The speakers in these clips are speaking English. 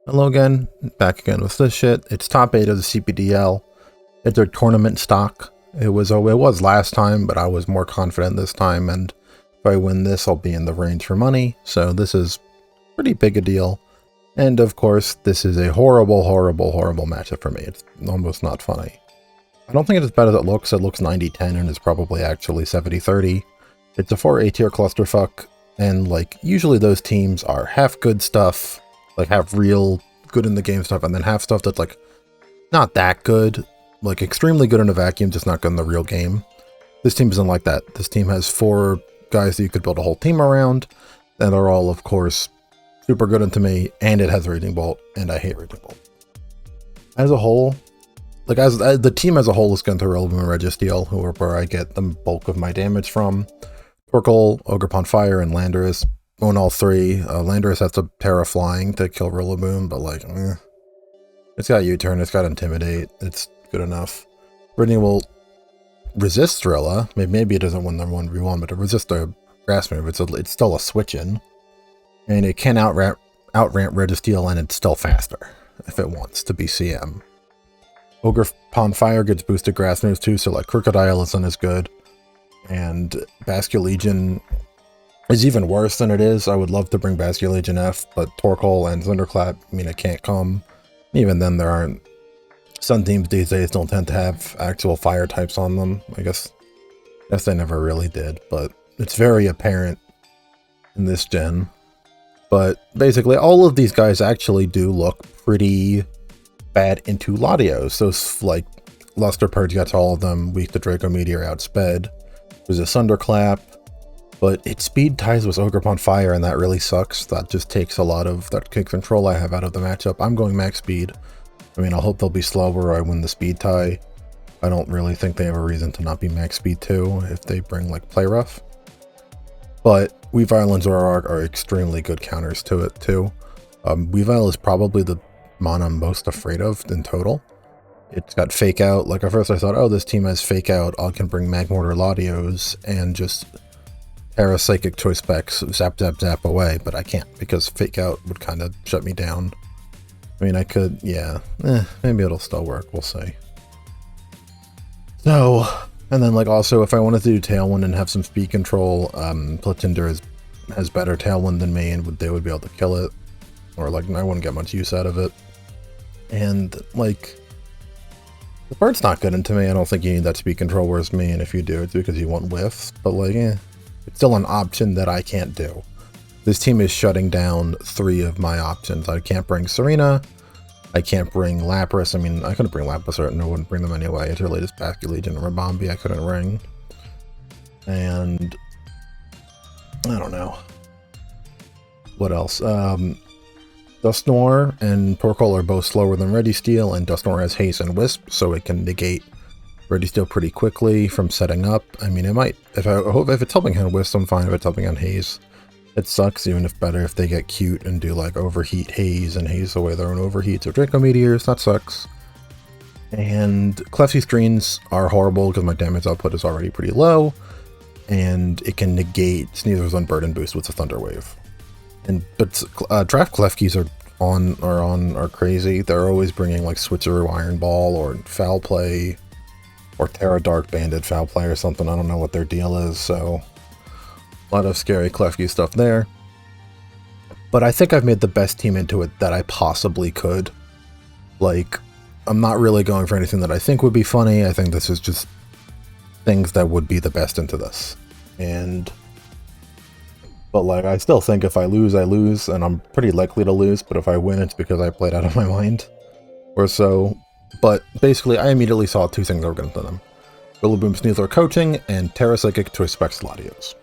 Hello again, back again with this shit. It's top 8 of the CPDL. It's their tournament stock. It was last time, but I was more confident this time, and if I win this, I'll be in the range for money, so this is pretty big a deal. And of course, this is a horrible matchup for me. It's almost not funny. I don't think it's as bad as it looks. It looks 90-10 and is probably actually 70-30. It's a 4 A-tier clusterfuck, and like, usually those teams are half good stuff, like have real good in the game stuff, and then have stuff that's like not that good, like extremely good in a vacuum, just not good in the real game. This team isn't like that. This team has 4 guys that you could build a whole team around, and they're all, of course, super good into me, and it has Raging Bolt, and I hate Raging Bolt. As a whole, like as the team as a whole is going to Rillaboom and Registeel, who are where I get the bulk of my damage from. Torkoal, Ogerpon Fire, and Landorus own all 3. Landorus has to Terra Flying to kill Rillaboom, but like, it's got U-turn, it's got Intimidate, it's good enough. Brittany will resist Rilla. Maybe it doesn't win the 1v1, but to resist a grass move, it's still a switch-in. And it can out-ramp Registeel, and it's still faster if it wants to be CM. Ogerpon Fire gets boosted grass moves too, so like Crocodile isn't as good. And Basculegion is even worse than it is. I would love to bring Basculegion F, but Torkoal and Thunderclap mean it can't come. Even then, there aren't. Some teams these days don't tend to have actual fire types on them. I guess they never really did, but it's very apparent in this gen. But basically, all of these guys actually do look pretty bad into Latios. So, like, Luster Purge gets all of them, weak to Draco Meteor, outsped. There's a Thunderclap, but it speed ties with Ogerpon Fire, and that really sucks. That just takes a lot of that control I have out of the matchup. I'm going max speed. I mean, I'll hope they'll be slower or I win the speed tie. I don't really think they have a reason to not be max speed too if they bring like Play Rough. But Weavile and Zoroark are extremely good counters to it too. Weavile is probably the mon I'm most afraid of in total. It's got Fake Out. Like at first I thought, oh, this team has Fake Out. I can bring Magmortar Latios and just Terra Psychic Choice Specs, zap, zap, zap away, but I can't because Fake Out would kind of shut me down. I mean, I could, yeah, maybe it'll still work, we'll see. So, and then like also, if I wanted to do Tailwind and have some speed control, Platinder has better Tailwind than me, and they would be able to kill it, or like I wouldn't get much use out of it. And like, the bird's not good into me. I don't think you need that speed control, whereas me, and if you do, it's because you want whiffs, but like, it's still an option that I can't do. This team is shutting down 3 of my options. I can't bring Serena, I can't bring Lapras. I mean, I couldn't bring Lapras, or I wouldn't bring them anyway. It's her latest Basculegion and Rabombi I couldn't ring. And I don't know. What else? Dusknoir and Torkoal are both slower than Registeel, and Dusknoir has Haste and Wisp, so it can negate Registeel pretty quickly from setting up. I mean, it might, if it's helping on Wisp, I'm fine. If it's helping on Haze, it sucks, even if better if they get cute and do like Overheat Haze and haze away their own Overheats or Draco Meteors, that sucks. And Clefsy screens are horrible because my damage output is already pretty low, and it can negate Sneaser's Unburden boost with a Thunder Wave. But draft Klefkis are crazy. They're always bringing like Switcheroo Iron Ball or Foul Play or Terra Dark Banded Foul Play or something. I don't know what their deal is, so a lot of scary Klefki stuff there. But I think I've made the best team into it that I possibly could. Like, I'm not really going for anything that I think would be funny. I think this is just things that would be the best into this. But like, I still think if I lose, I lose, and I'm pretty likely to lose, but if I win, it's because I played out of my mind, or so. But basically, I immediately saw 2 things that were going to them. Rillaboom Sneasler Coaching, and Terra Psychic Choice Specs Latios.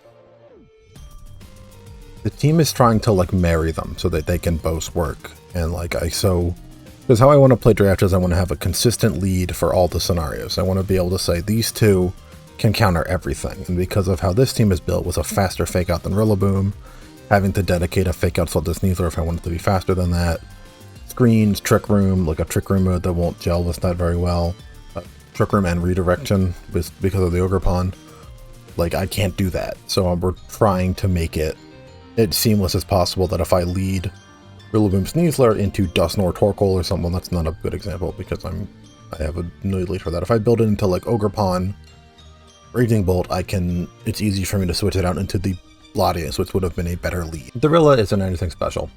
The team is trying to like marry them so that they can both work, and like because how I want to play draft is I want to have a consistent lead for all the scenarios. I want to be able to say these 2 can counter everything, and because of how this team is built with a faster Fake Out than Rillaboom, having to dedicate a Fake Out slot to Sneasler if I want it to be faster than that, screens, Trick Room, like a Trick Room mode that won't gel with that very well, Trick Room and Redirection because of the Ogerpon, like I can't do that, so we're trying to make it seamless as possible that if I lead Rillaboom Sneasler into Dusknoir Torkoal or something. Well, that's not a good example because I have a new lead for that. If I build it into like Ogerpon, Raging Bolt, it's easy for me to switch it out into the Latios, which would have been a better lead. Dorilla isn't anything special.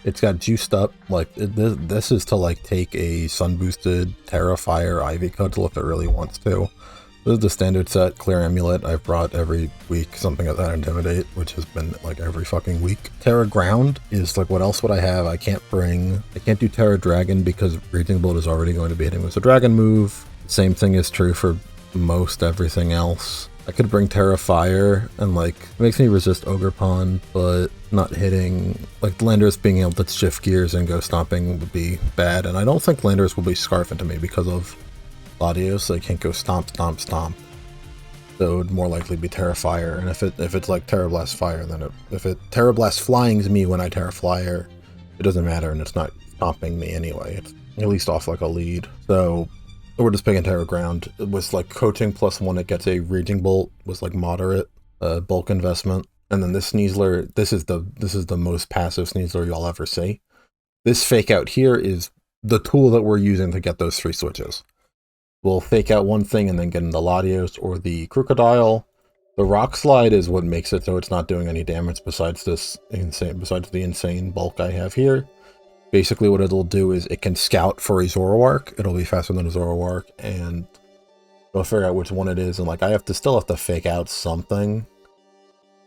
It's got juiced up, like, this is to like take a Sun Boosted Terra Fire Ivy Cudgel if it really wants to. This is the standard set, Clear Amulet. I've brought every week something at that Intimidate, which has been like every fucking week. Terra Ground is like, what else would I have? I can't do Terra Dragon because Raging Bolt is already going to be hitting with a Dragon move. Same thing is true for most everything else. I could bring Terra Fire and like, it makes me resist Ogerpon, but not hitting, like Landorus being able to shift gears and go stomping would be bad. And I don't think Landorus will be Scarf into me because of Latios, so they can't go stomp, stomp, stomp. So it would more likely be Terra Fire. And if it's like Terra Blast Fire, then if it Terra Blast Flyings me when I Terra Flyer, it doesn't matter and it's not stomping me anyway. It's at least off like a lead. So we're just picking Terra Ground. It was like coaching +1, it gets a Raging Bolt, was like moderate bulk investment. And then this Sneasler, this is the most passive Sneasler you'll ever see. This fake out here is the tool that we're using to get those 3 switches. We'll fake out one thing and then get in the Latios or the Crocodile. The Rock Slide is what makes it so it's not doing any damage besides the insane bulk I have here. Basically what it'll do is it can scout for a Zoroark. It'll be faster than a Zoroark, and it'll figure out which one it is. And like, I still have to fake out something.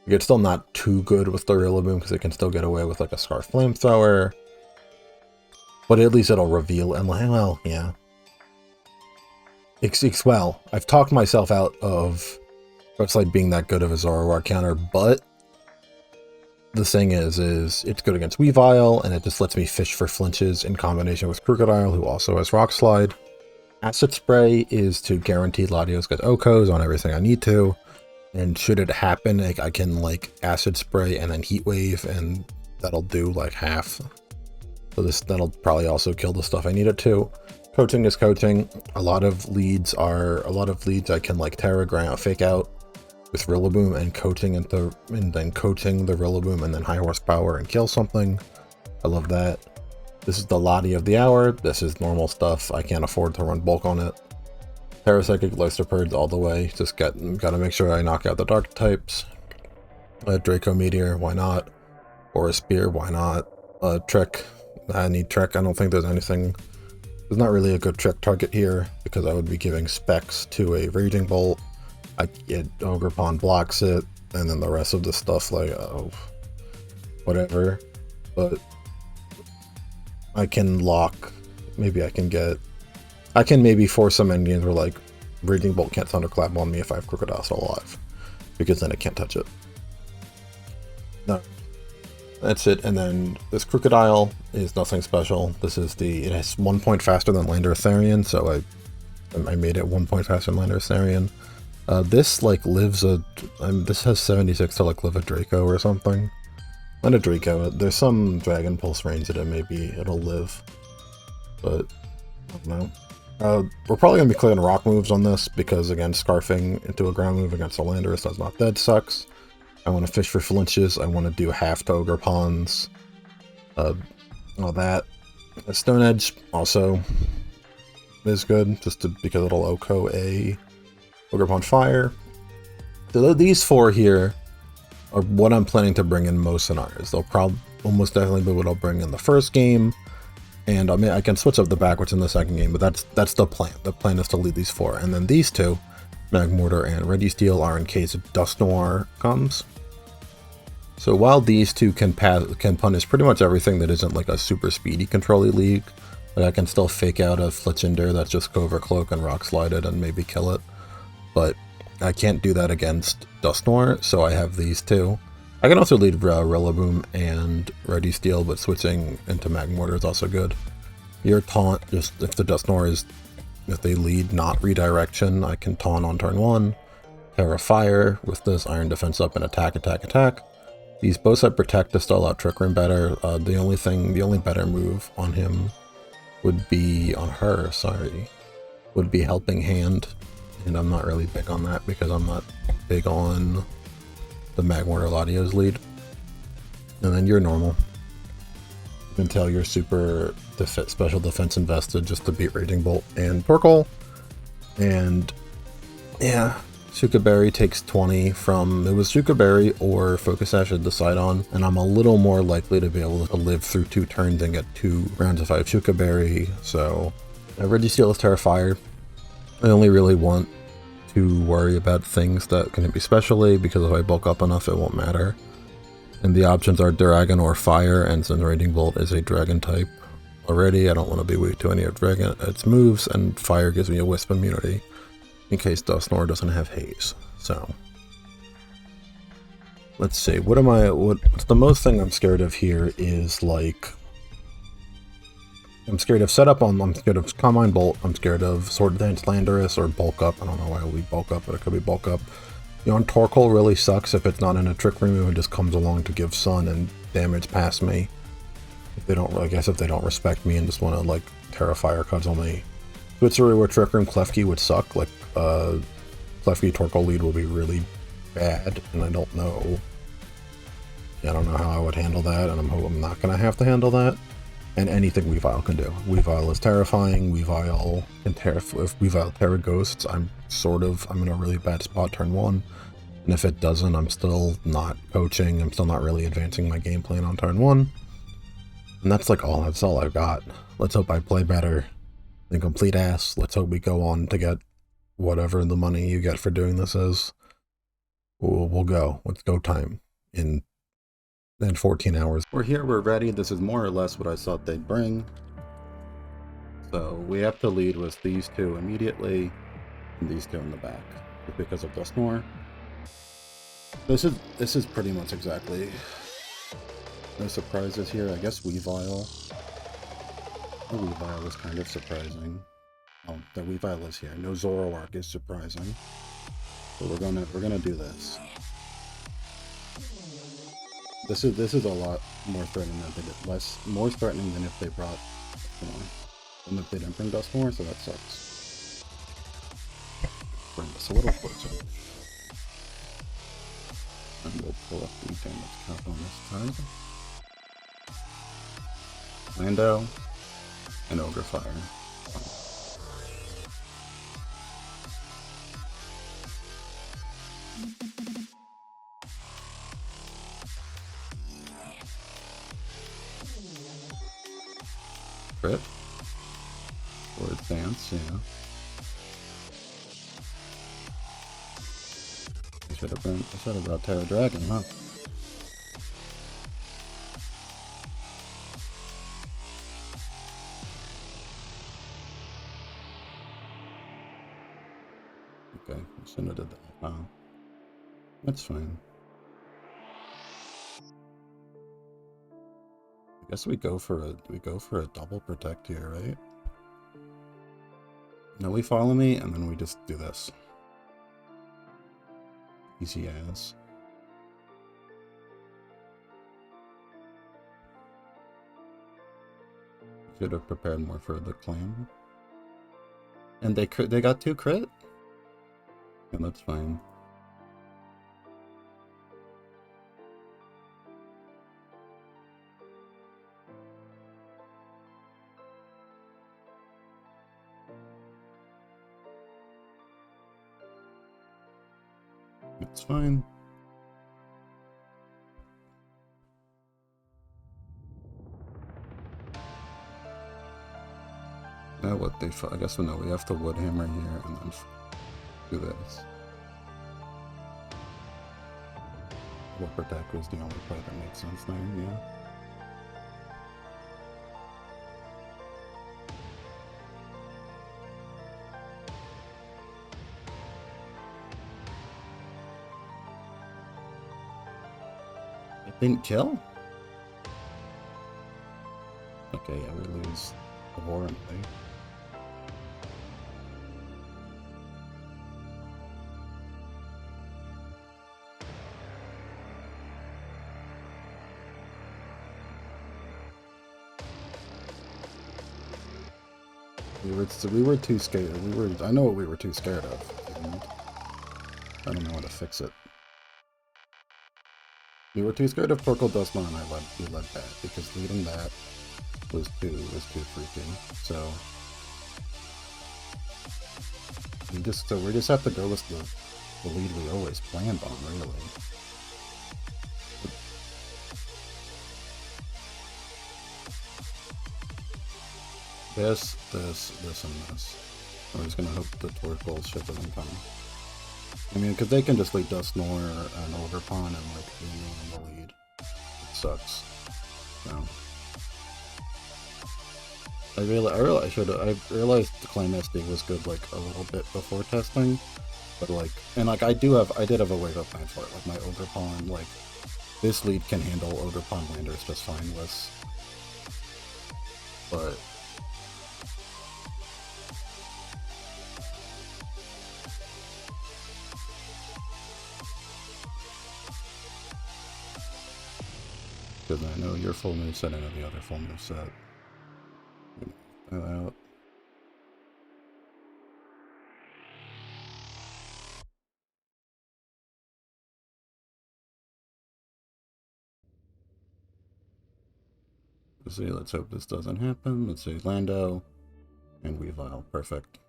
It's still not too good with the Rillaboom because it can still get away with like a Scarf Flamethrower. But at least it'll reveal and like, well, yeah. Well, I've talked myself out of it's like being that good of a Zoroark counter, but the thing is it's good against Weavile, and it just lets me fish for flinches in combination with Crocodile, who also has Rock Slide. Acid Spray is to guarantee Latios get OHKOs on everything I need to, and should it happen, like, I can like Acid Spray and then Heat Wave, and that'll do like half. So that'll probably also kill the stuff I need it to. Coaching is coaching. A lot of leads I can like Terra Ground fake out with Rillaboom and then coaching the Rillaboom and then high horsepower and kill something. I love that. This is the Lottie of the hour. This is normal stuff. I can't afford to run bulk on it. Parapsychic Lysterpurge all the way. Just gotta make sure I knock out the dark types. Draco Meteor, why not? Or a Spear, why not? Trick. I need Trick. I don't think there's anything. There's not really a good Trick target here because I would be giving specs to a Raging Bolt. Ogerpon blocks it, and then the rest of the stuff, like, oh, whatever. But I can lock, maybe I can maybe force some endgames where, like, Raging Bolt can't Thunderclap on me if I have Crocodile still alive, because then it can't touch it. No. That's it, and then this Crocodile is nothing special. It has 1 point faster than Landorus Therian, so I made it 1 point faster than Landorus Therian. This like lives this has 76 to like live a Draco or something. Not a Draco, there's some Dragon Pulse range that maybe it'll live. But, I don't know. We're probably going to be clearing rock moves on this, because again, scarfing into a ground move against a Landorus that's not dead sucks. I want to fish for flinches, I want to do half to Ogerpons. All that. A Stone Edge also is good, because it'll OHKO a Ogerpon Fire. So these 4 here are what I'm planning to bring in most scenarios. They'll almost definitely be what I'll bring in the first game, and I can switch up the backwards in the second game, but that's the plan. The plan is to lead these 4, and then these 2, Magmortar and Registeel, are in case Dusknoir comes. So while these 2 can punish pretty much everything that isn't like a super speedy control-y league, like I can still fake out a Fletchinder that's just Cover Cloak and Rock Slide it and maybe kill it. But I can't do that against Dusknoir, so I have these 2. I can also lead Rillaboom and Registeel, but switching into Magmortar is also good. Your taunt, just if the Dusknoir if they lead not redirection, I can taunt on turn 1. Terra Fire with this Iron Defense up and attack. These both have Protect to still out Trick Room better. The only better move on him would be Helping Hand. And I'm not really big on that because I'm not big on the Magmortar Latios lead. And then you're normal. until you're super special defense invested just to beat Raging Bolt and Torkoal. And yeah, Shukaberry takes 20 from, it was Shukaberry or Focus Sash to decide on, and I'm a little more likely to be able to live through 2 turns and get 2 rounds if I have Shukaberry. So Registeel is Terrifier. I only really want to worry about things that can be specially, because if I bulk up enough it won't matter. And the options are Dragon or Fire, and since Raging Bolt is a Dragon type already, I don't want to be weak to any of Dragon its moves, and Fire gives me a Wisp immunity in case Dusknoir doesn't have Haze. So let's see, what's the most thing I'm scared of here is, like, I'm scared of setup on, I'm scared of Combine Bolt, I'm scared of Sword Dance Landorus or Bulk Up. I don't know why it would be Bulk Up, but it could be Bulk Up. You know, Torkoal really sucks if it's not in a Trick Room and just comes along to give Sun and damage past me. If they don't, I guess if they don't respect me and just want to, like, Terrifier cudgel me. Switchery where Trick Room Klefki would suck, like, Klefki Torkoal lead will be really bad, and I don't know how I would handle that, and I'm not going to have to handle that. And anything Weavile can do. Weavile is terrifying, Weavile can if Weavile Terra Ghosts, I'm in a really bad spot turn 1. And if it doesn't, I'm still not coaching, I'm still not really advancing my game plan on turn 1. And that's all I've got. Let's hope I play better than complete ass. Let's hope we go on to get whatever the money you get for doing this is. We'll go. Let's go time in 14 hours. We're here, we're ready. This is more or less what I thought they'd bring. So we have to lead with these 2 immediately, and these 2 in the back, because of Dusknoir. This is pretty much exactly. No surprises here. I guess Weavile. The Weavile is kind of surprising. Oh, the Weavile is here. No Zoroark is surprising. So we're gonna do this. This is a lot more threatening than they did. More threatening than if they brought, than if they didn't bring Dusknoir, so that sucks. Bring this a little closer. And we'll pull up the damage count on this time. Lando and Ogre Fire. Crit or advance, yeah. I should have brought Terra Dragon, huh? Okay, I shouldn't have did that. Wow. That's fine. I guess we go for a double protect here, right? No, we follow me, and then we just do this. Easy as. Should have prepared more for the clan. And they got 2 crit? And that's fine. It's fine. Now what I guess we know we have to Wood Hammer here and then do this. Wood Protect was the only play that makes sense there, yeah. Didn't kill? Okay, yeah, we lose abhorrently. We were too scared. I know what we were too scared of. And I don't know how to fix it. We were too scared of Torkoal Dusknoir, and we led that, because leading that was too freaky. So we just have to go with the lead we always planned on, really. This, and this. We're just gonna hope the torque bullshit doesn't come. I mean, because they can just lead Dust Snore and Overpawn and like be in the lead. It sucks. So I realized the Claim SD was good like a little bit before testing, but like, and like I did have a wake up plan for it. Like my Overpawn, like this lead can handle Overpawn landers just fine with, but. Because I know your full moveset and I know the other full moveset. Out. Let's see, let's hope this doesn't happen. Let's see, Lando and Weavile. Perfect.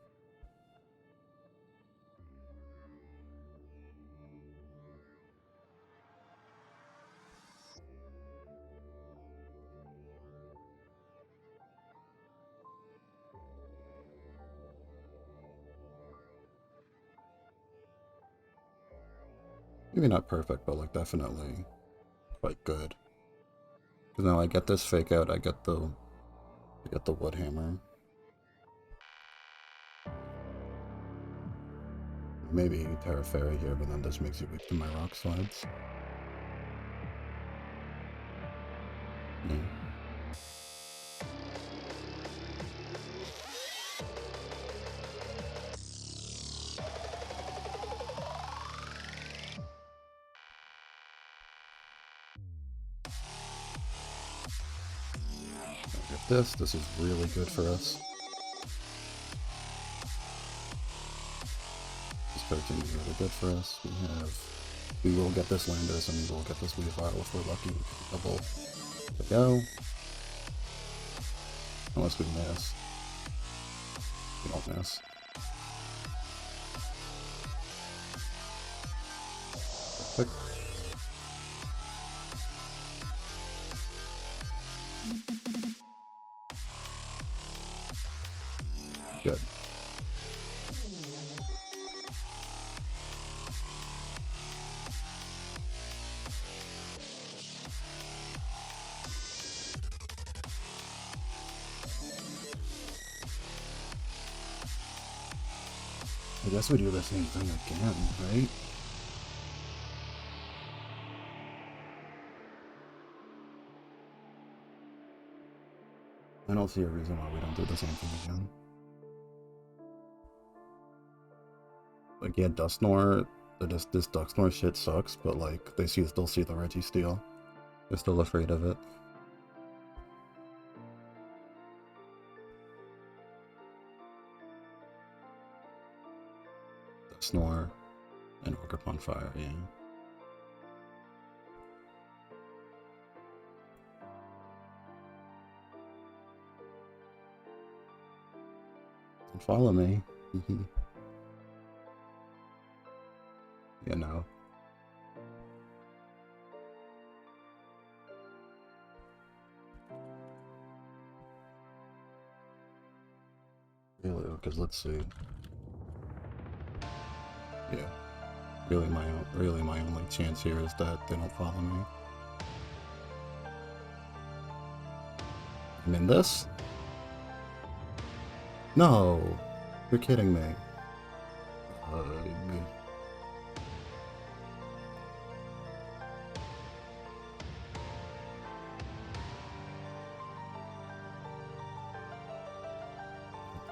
Maybe not perfect, but like definitely quite good. Because now I get this fake out, I get the wood hammer. Maybe Terra Fairy here, but then this makes you weak to my rock slides. Yeah. This is really good for us. This 13 is really good for us. We will get this Landers and we will get this Weavile if we're lucky. Double to go. Unless we miss. We don't miss. Perfect. Good. I guess we do the same thing again, right? I don't see a reason why we don't do the same thing again. Like, yeah, Dustnor, this Ducksnor shit sucks, but like, they still see the Registeel. They're still afraid of it. Snore and Orc Fire, yeah. Don't follow me. Yeah, no. Really, because let's see. Yeah. Really my only chance here is that they don't follow me. I'm in this? No! You're kidding me.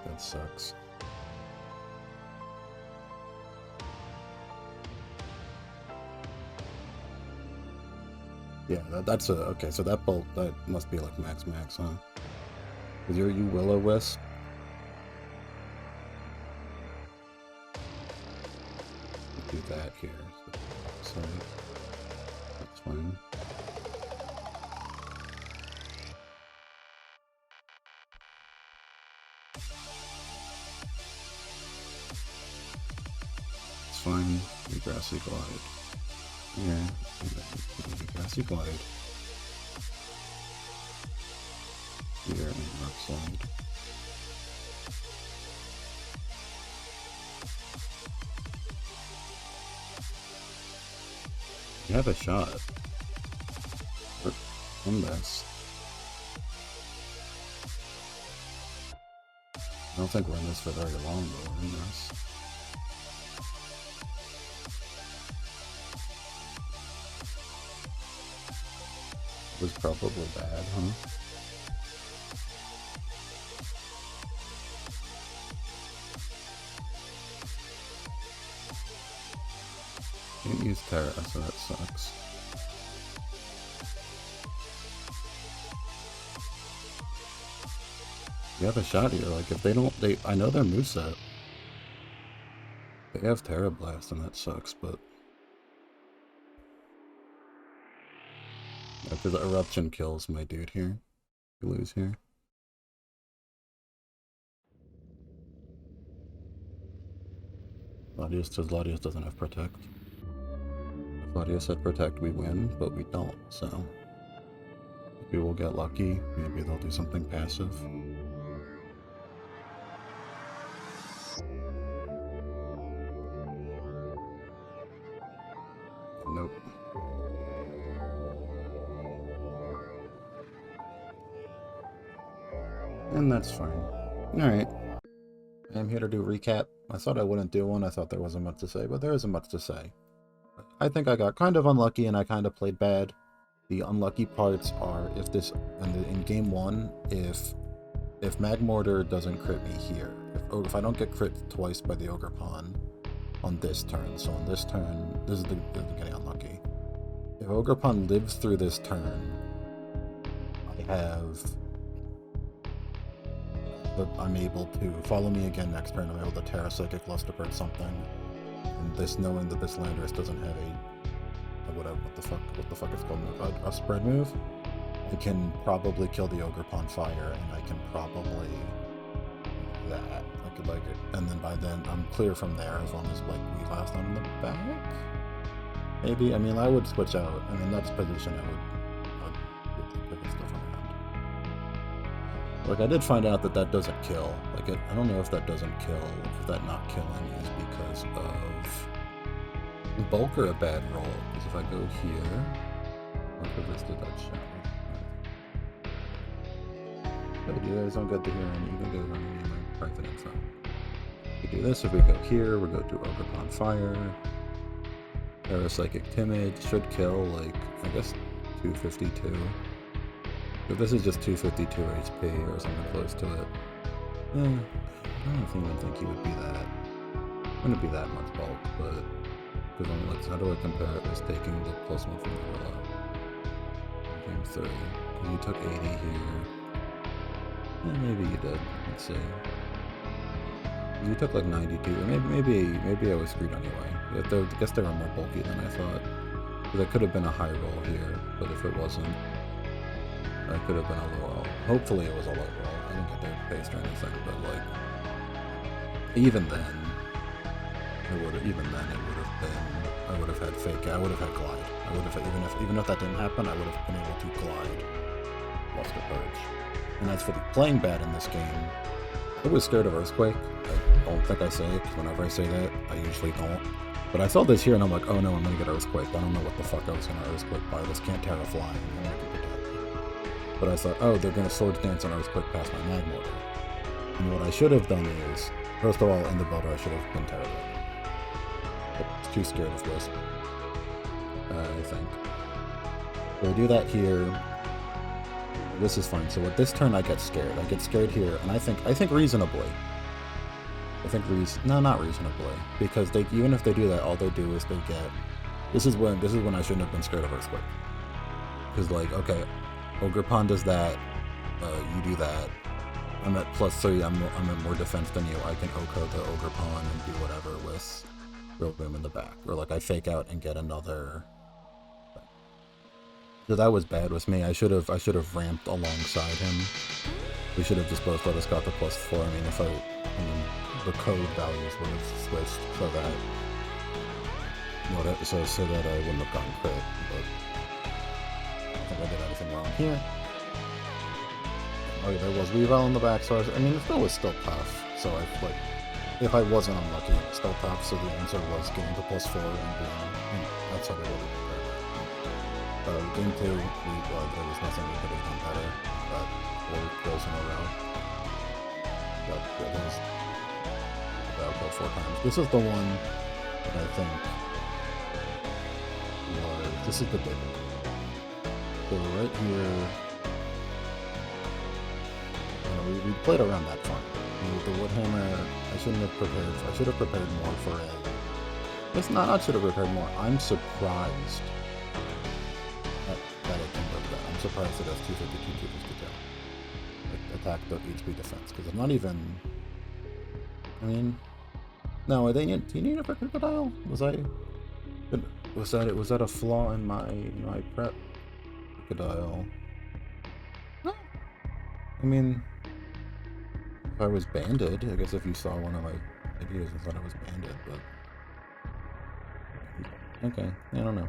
That sucks. Yeah, that's okay, so that bolt, that must be like max, huh? Is you Will-O-Wisp? Do that here, so that's fine. That's fine. We grassy glide. Yeah, we grassy glide. Here and left side. You have a shot. On this. I don't think we're in this for very long though. We're in this. It was probably bad, huh? Can't use Terra, so that sucks. You have a shot here, like if they don't, I know their moveset. They have Terra Blast and that sucks, but... After the Eruption kills my dude here. You lose here. Latios doesn't have Protect. If Latios had Protect, we win, but we don't, so... Maybe we'll get lucky, maybe they'll do something passive. Nope. And that's fine. Alright. I'm here to do a recap. I thought I wouldn't do one, I thought there wasn't much to say, but there isn't much to say. I think I got kind of unlucky and I kind of played bad. The unlucky parts are if this, in game 1, if Mag Mortar doesn't crit me here, if I don't get crit twice by the Ogre Pawn on this turn, so on this turn, this is getting unlucky. If Ogre Pawn lives through this turn, I'm able to follow me again next turn. I'm able to Terra Psychic Lusterpert something, and this knowing that this Landorus doesn't have what the fuck is called a spread move, I can probably kill the Ogre Pawn Fire, and I can probably that. I could like it, and then by then I'm clear from there as long as like we last on the back. Maybe, I mean, I would switch out. I mean, that's position I'd pivot stuff around. Like, I did find out that doesn't kill. Like, I don't know if that doesn't kill, if that not killing is because of bulk or a bad roll. Because if I go here, I'll resisted that shot. But you guys don't get to hear any, you can go on any private info. We do this, if we go here, we go to Ogre Pawn Fire. Parapsychic Timid should kill, like, I guess 252. If this is just 252 HP or something close to it, I don't even think he would be that. Wouldn't be that much bulk, but because I'm like, how do I compare it with taking the +1 from the Gorilla? Game 3. You took 80 here. Maybe you did. Let's see. You took like 92, or maybe I was screwed anyway. I guess they were more bulky than I thought. There could have been a high roll here, but if it wasn't, I could have been a low roll. Hopefully it was a low roll. I didn't get their base or anything, but like, even then, it would have been. I would have had fake. I would have had glide. I would have even if that didn't happen, I would have been able to glide Luster Purge. And as for the playing bad in this game, I was scared of Earthquake. I don't think I say it, because whenever I say that, I usually don't. But I saw this here and I'm like, oh no, I'm gonna get Earthquake. I don't know what the fuck I was gonna Earthquake by. This can't Terra Fly. But I thought, oh, they're gonna Swords Dance on Earthquake past my Mag Mortar. And what I should have done is, first of all, in the builder, I should have been Terra. But I was too scared of Wisp, I think. So I do that here. This is fine. So with this turn, I get scared. I get scared here, and I think reasonably. No, not reasonably, because even if they do that, all they do is they get. This is when I shouldn't have been scared of Earthquake. Because like, okay, Ogre Pawn does that. You do that. I'm at +3. I'm at more defense than you. I can Oko to Ogre Pawn and do whatever with Real Boom in the back, or like I fake out and get another. So that was bad with me. I should have ramped alongside him. We should have just both let us got the +4. I mean, the code values would have switched so that So that I wouldn't have gone crit, but I think I did everything wrong here. Oh yeah, there was reroll in the back, so I mean, it was still tough. So if I wasn't unlucky, it was still tough. So the answer was getting to +4 and being, that's how they would have done that. Game 2, there was nothing we could have done better. But 4 kills in a row. But it was about kill 4 times. This is the one that I think was, this is the big one. So right here, we played around that fine. With the Woodhammer, I should have prepared more for a... It's not, I should have prepared more. I'm surprised that it can work that. I'm surprised it has 252, 252. Attack the HP defense, because I'm not even... I mean... No, do you need a crocodile? Was that a flaw in my prep? Crocodile. No. I mean... If I was banded, I guess if you saw one of my videos and thought I was banded, but... Okay, I don't know.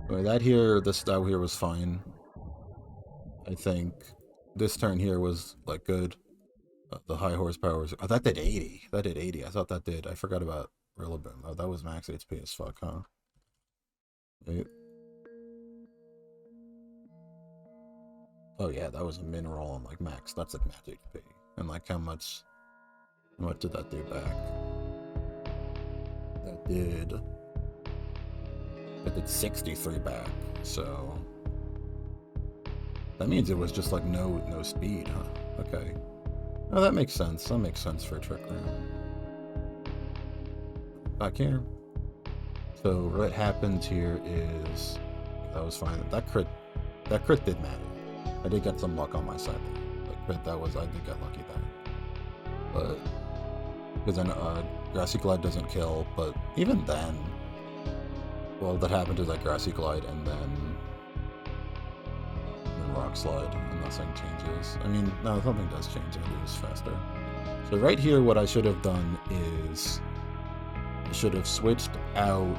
Anyway, this style here was fine. I think this turn here was, like, good. The high horsepower was... Oh, that did 80. That did 80. I thought that did... I forgot about Rillaboom. Oh, that was max HP as fuck, huh? Wait. Oh yeah, that was a mineral and like max. That's like max HP. And like how much did that do back? That did 63 back. So that means it was just like no speed, huh? Okay. Oh, that makes sense. That makes sense for a trick round. Back here. So what happens here is that was fine. That crit did matter. I did get some luck on my side. Like, I did get lucky there. But, because then, Grassy Glide doesn't kill, but even then, well, that happened is that Grassy Glide and then Rock Slide, and nothing changes. I mean, no, something does change, and it is faster. So right here, what I should have done is, I should have switched out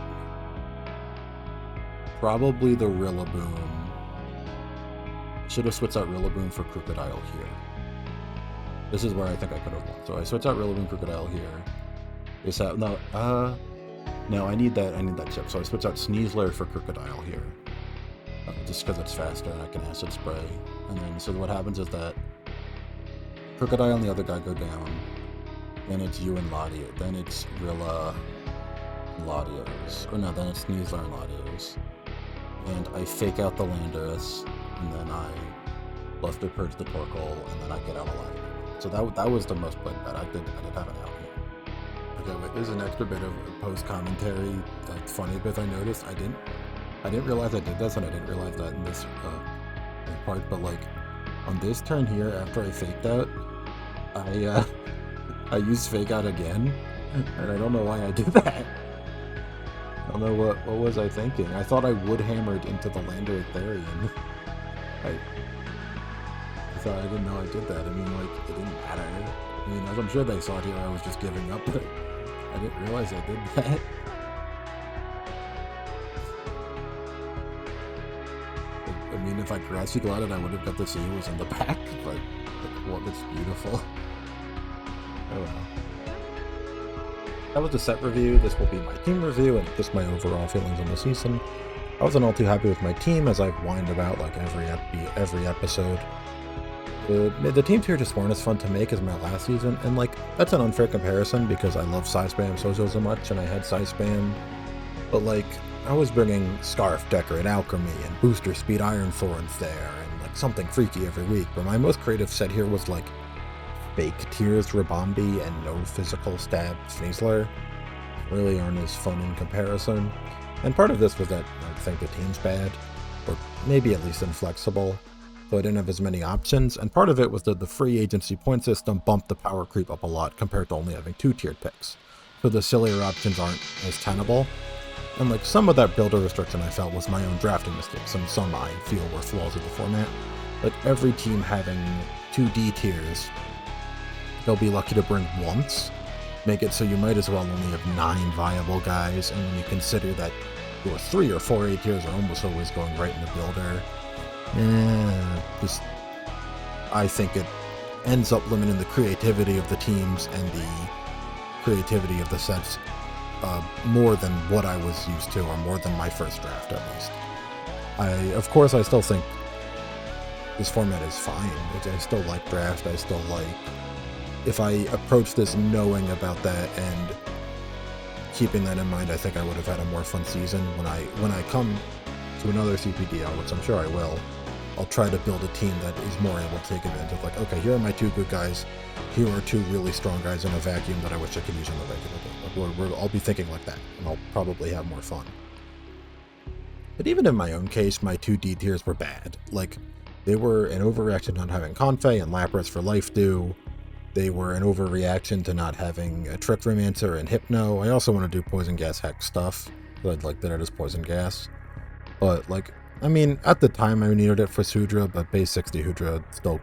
probably the Rillaboom. Should have switched out Rillaboom for Crocodile here. This is where I think I could have won. So I switched out Rillaboom Crocodile here. No, I need that chip. So I switched out Sneasler for Crocodile here. Just because it's faster and I can acid spray. And then, so what happens is that Crocodile and the other guy go down. Then it's you and Latios. Then it's Rilla and Latios. Or no, then it's Sneasler and Latios. And I fake out the Landorus. And then I Luster Purge the Torkoal, and then I get out alive. So that was the most played bet. I did have it out here. Okay, wait, there's an extra bit of post-commentary, funny bit I noticed. I didn't realize I did this, and I didn't realize that in this part, but like, on this turn here, after I faked out, I used fake out again, and I don't know why I did that. I don't know what was I thinking. I thought I would hammered into the Lander Ethereum. I didn't know I did that. I mean, like, it didn't matter. I mean, as I'm sure they saw it here, I was just giving up, but I didn't realize I did that. I mean, if I Grassy Glided, I would have got to see who was in the back, but well, it's beautiful. Oh well. That was the set review. This will be my team review and just my overall feelings on the season. I wasn't all too happy with my team, as I've whined about like every episode. The teams here just weren't as fun to make as my last season, and like that's an unfair comparison because I love Side Spam so much, and I had Side Spam, but like I was bringing Scarf, Decorate, Alchemy, and Booster Speed Iron Thorns there, and like something freaky every week. But my most creative set here was like Fake Tears Rabombi and no physical stab Sneasler. Really aren't as fun in comparison. And part of this was that I think the team's bad, or maybe at least inflexible, so I didn't have as many options, and part of it was that the free agency point system bumped the power creep up a lot compared to only having 2-tiered picks, so the sillier options aren't as tenable, and like some of that builder restriction I felt was my own drafting mistakes, and some I feel were flaws of the format. Like every team having 2 D tiers, they'll be lucky to bring once, make it so you might as well only have 9 viable guys, and when you consider that your 3 or 4 A tiers are almost always going right in the builder, just I think it ends up limiting the creativity of the teams and the creativity of the sets more than what I was used to, or more than my first draft at least. Of course, I still think this format is fine. I still like draft. I still like, if I approach this knowing about that and keeping that in mind, I think I would have had a more fun season. When I come to another CPDL, which I'm sure I will, I'll try to build a team that is more able to take advantage of, like, okay, here are my 2 good guys, here are 2 really strong guys in a vacuum that I wish I could use in the regular game. Like, I'll be thinking like that, and I'll probably have more fun. But even in my own case, my 2 D tiers were bad. Like, they were an overreaction to not having Confe and Lapras for Life Dew. They were an overreaction to not having a Trick Room Answer and Hypno. I also want to do Poison Gas Hex stuff, but I'd like that it is Poison Gas. But, like, I mean, at the time I needed it for Sudra, but base 60 Hudra still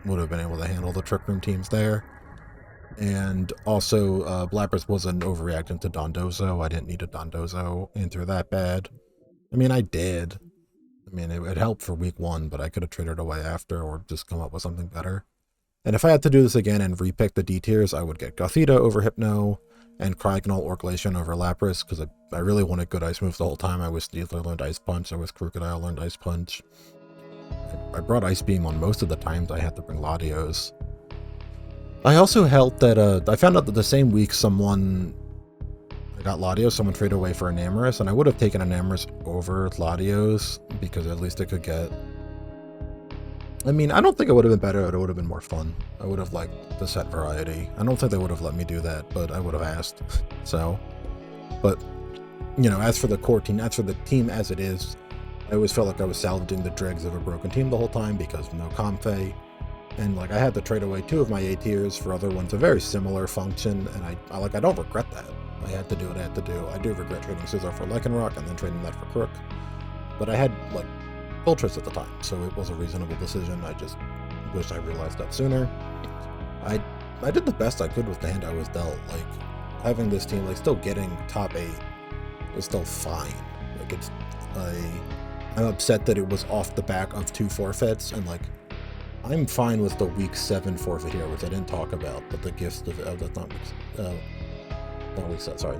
would have been able to handle the Trick Room teams there. And also, Lapras was an overreaction to Dondozo. I didn't need a Dondozo Answer that bad. I mean, I did. I mean, it helped for week 1, but I could have traded away after or just come up with something better. And if I had to do this again and repick the D tiers, I would get Gothita over Hypno and Cryogonal or Glacian over Lapras, because I really wanted good ice moves the whole time. I wish Steeler learned Ice Punch. I wish Crocodile learned Ice Punch. I brought Ice Beam on most of the times I had to bring Latios. I also held that, I found out that the same week I got Latios, someone traded away for Enamorus, and I would have taken Enamorus over Latios, because at least it could get... I mean, I don't think it would have been better, it would have been more fun. I would have liked the set variety. I don't think they would have let me do that, but I would have asked. So, but, you know, as for the core team, as for the team as it is, I always felt like I was salvaging the dregs of a broken team the whole time because no Comfey. And, like, I had to trade away 2 of my A tiers for other ones, a very similar function, and I don't regret that. I had to do what I had to do. I do regret trading Scizor for Lycanroc and then trading that for Crook. But I had, like, Ultras at the time, so it was a reasonable decision. I just wish I realized that sooner. I did the best I could with the hand I was dealt. Like, having this team, like, still getting top 8 was still fine. Like, I'm upset that it was off the back of 2 forfeits, and, like, I'm fine with the week 7 forfeit here, which I didn't talk about, but the gifts of, that's not week 7, sorry.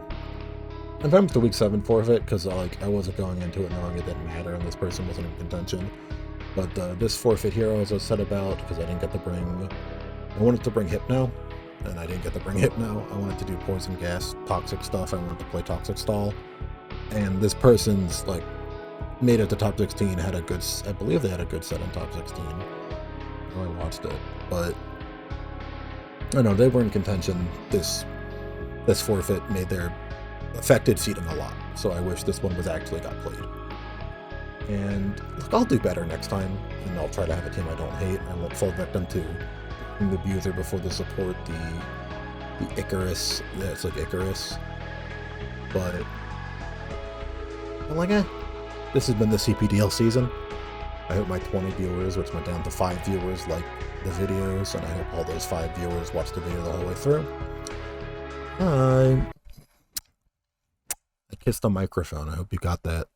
I'm fine with the week 7 forfeit, because, like, I wasn't going into it knowing it didn't matter, and this person wasn't in contention. But this forfeit here I was upset about, because I didn't get to bring... I wanted to bring Hypno, and I didn't get to bring Hypno. I wanted to do Poison Gas, Toxic stuff, I wanted to play Toxic Stall. And this person's, like, made it to top 16, had a good... I believe they had a good set in top 16. I watched it, but... I know, they were in contention. This forfeit made their... affected seeding a lot, so I wish this one was actually got played. And I'll do better next time, and I'll try to have a team I don't hate. I won't fall victim to the abuser before the support, the Icarus. Yeah, it's like Icarus. But I'm like, this has been the CPDL season. I hope my 20 viewers, which went down to 5 viewers, like the videos, and I hope all those 5 viewers watch the video the whole way through. I kissed the microphone. I hope you got that.